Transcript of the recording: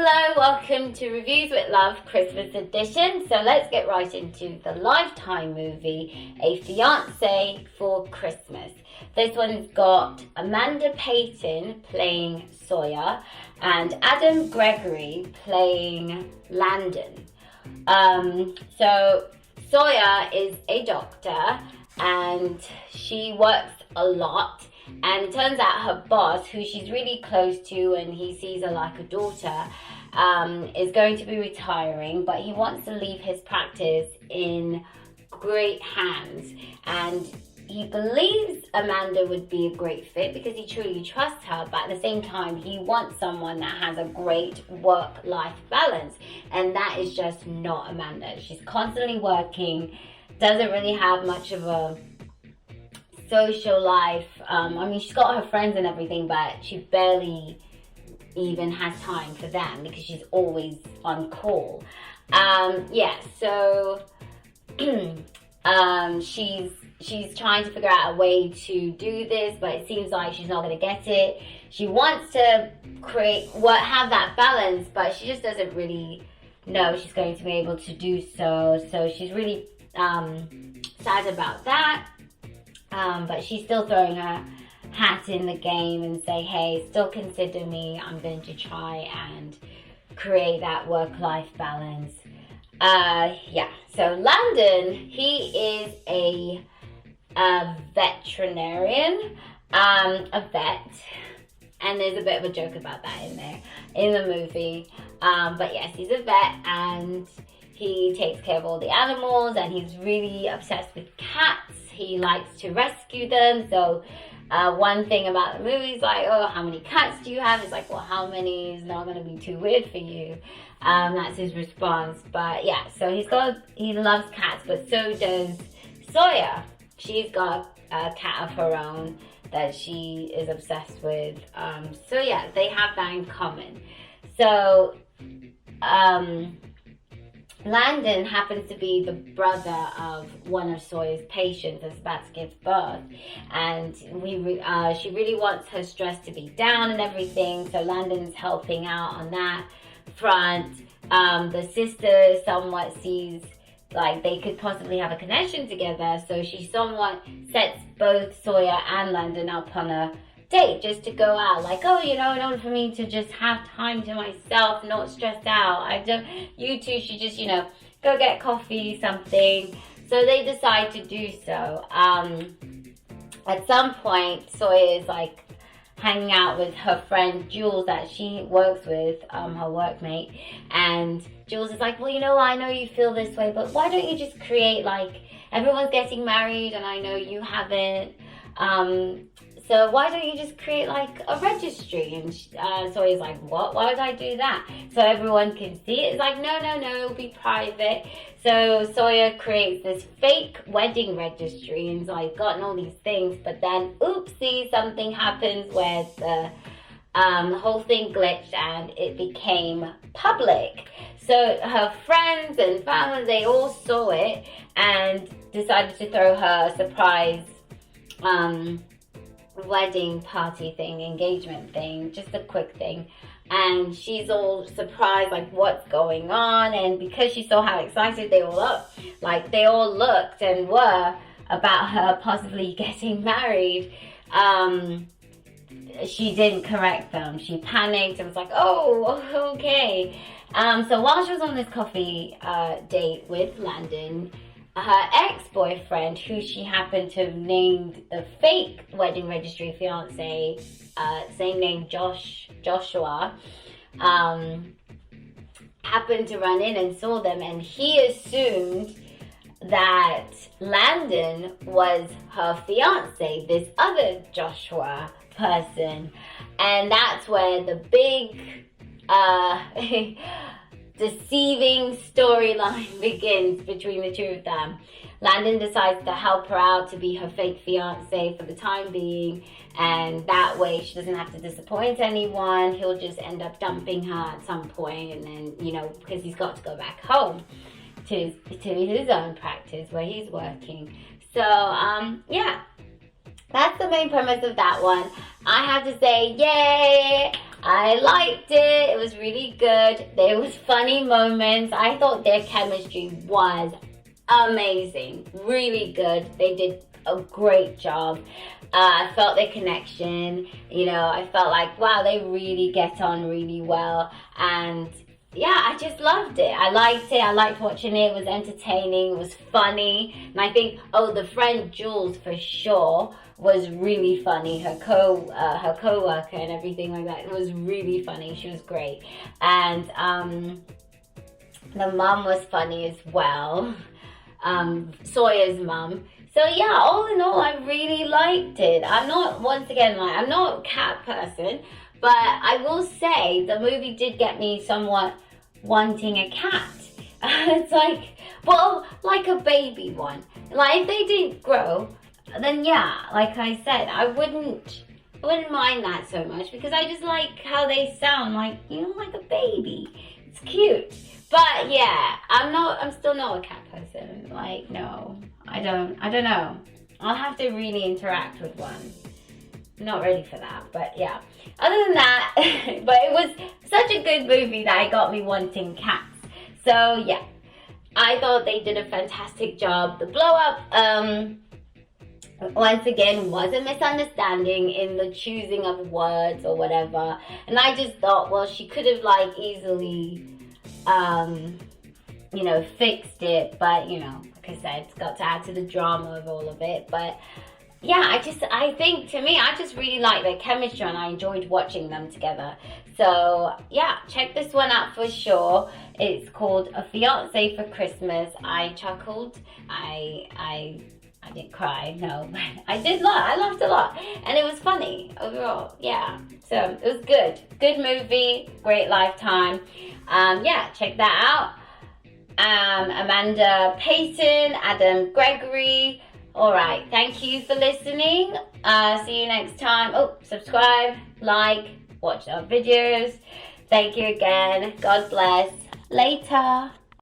Hello, welcome to Reviews with Love Christmas edition. So let's get right into the Lifetime movie, A Fiance for Christmas. This one's got Amanda Payton playing Sawyer and Adam Gregory playing Landon. So Sawyer is a doctor and she works a lot. And it turns out her boss, who she's really close to and he sees her like a daughter, is going to be retiring, but he wants to leave his practice in great hands. And he believes Amanda would be a great fit because he truly trusts her, but at the same time, he wants someone that has a great work-life balance. And that is just not Amanda. She's constantly working, doesn't really have much of a social life. She's got her friends and everything, but she barely even has time for them because she's always on call. She's trying to figure out a way to do this, but it seems like she's not going to get it. She wants to have that balance, but she just doesn't really know she's going to be able to do so. So she's really sad about that. But she's still throwing her hat in the game and say, hey, still consider me. I'm going to try and create that work-life balance. So Landon, he is a veterinarian, a vet. And there's a bit of a joke about that in there, in the movie. But yes, he's a vet and he takes care of all the animals and he's really obsessed with cats. He likes to rescue them. So one thing about the movie is like, oh, how many cats do you have? It's like, well, how many is not going to be too weird for you? That's his response. But yeah, so he loves cats, but so does Sawyer. She's got a cat of her own that she is obsessed with. So yeah, they have that in common. So Landon happens to be the brother of one of Sawyer's patients that's about to give birth, and she really wants her stress to be down and everything, so Landon's helping out on that front. The sister somewhat sees like they could possibly have a connection together, so she somewhat sets both Sawyer and Landon up on a date just to go out, like, oh, in order for me to just have time to myself, not stressed out, you two should just, go get coffee, something. So they decide to do so. At some point, Sawyer is like hanging out with her friend Jules that she works with, her workmate, and Jules is like, well, I know you feel this way, but why don't you just create, like, everyone's getting married and I know you haven't, so why don't you just create like a registry? And Sawyer's like, what? Why would I do that? So everyone can see it. It's like, no, it'll be private. So Sawyer creates this fake wedding registry and he's like gotten all these things, but then oopsie, something happens where the whole thing glitched and it became public. So her friends and family, they all saw it and decided to throw her a surprise wedding party thing, engagement thing, just a quick thing, and she's all surprised, like, what's going on? And because she saw how excited they all looked and were about her possibly getting married, she didn't correct them. She panicked and was like, oh, okay. So while she was on this coffee date with Landon, her ex-boyfriend, who she happened to have named the fake wedding registry fiance, same name, Joshua, happened to run in and saw them, and he assumed that Landon was her fiance, this other Joshua person, and that's where the big deceiving storyline begins between the two of them. Landon decides to help her out to be her fake fiance for the time being, and that way she doesn't have to disappoint anyone. He'll just end up dumping her at some point, and then, because he's got to go back home to his own practice where he's working. So, yeah, that's the main premise of that one. I have to say, yay! I liked it. It was really good. There was funny moments. I thought their chemistry was amazing. Really good. They did a great job. I felt their connection. You know, I felt like, wow, they really get on really well. And yeah, I just loved it. I liked it. I liked watching it. It was entertaining. It was funny. And I think, the friend Jules for sure was really funny. Her co-worker and everything like that. It was really funny. She was great. And the mum was funny as well. Sawyer's mum. So yeah, all in all, I really liked it. I'm not a cat person, but I will say the movie did get me somewhat wanting a cat. It's like a baby one. Like if they didn't grow, then yeah, like I said, I wouldn't mind that so much, because I just like how they sound, like, you know, like a baby. It's cute. But yeah, I'm still not a cat person. Like, no, I don't know. I'll have to really interact with one. Not ready for that, but yeah. Other than that, but it was such a good movie that it got me wanting cats. So yeah, I thought they did a fantastic job. The blow up, once again, was a misunderstanding in the choosing of words or whatever. And I just thought, well, she could have like easily, you know, fixed it. But, you know, like I said, it's got to add to the drama of all of it. But yeah, I think to me, I just really like their chemistry and I enjoyed watching them together. So yeah, check this one out for sure. It's called A Fiance for Christmas. I chuckled. I didn't cry, no, but I did laugh. I laughed a lot. And it was funny overall, yeah. So it was good. Good movie, great lifetime. Yeah, check that out. Amanda Payton, Adam Gregory. All right, thank you for listening. See you next time. Oh, subscribe, like, watch our videos. Thank you again. God bless. Later.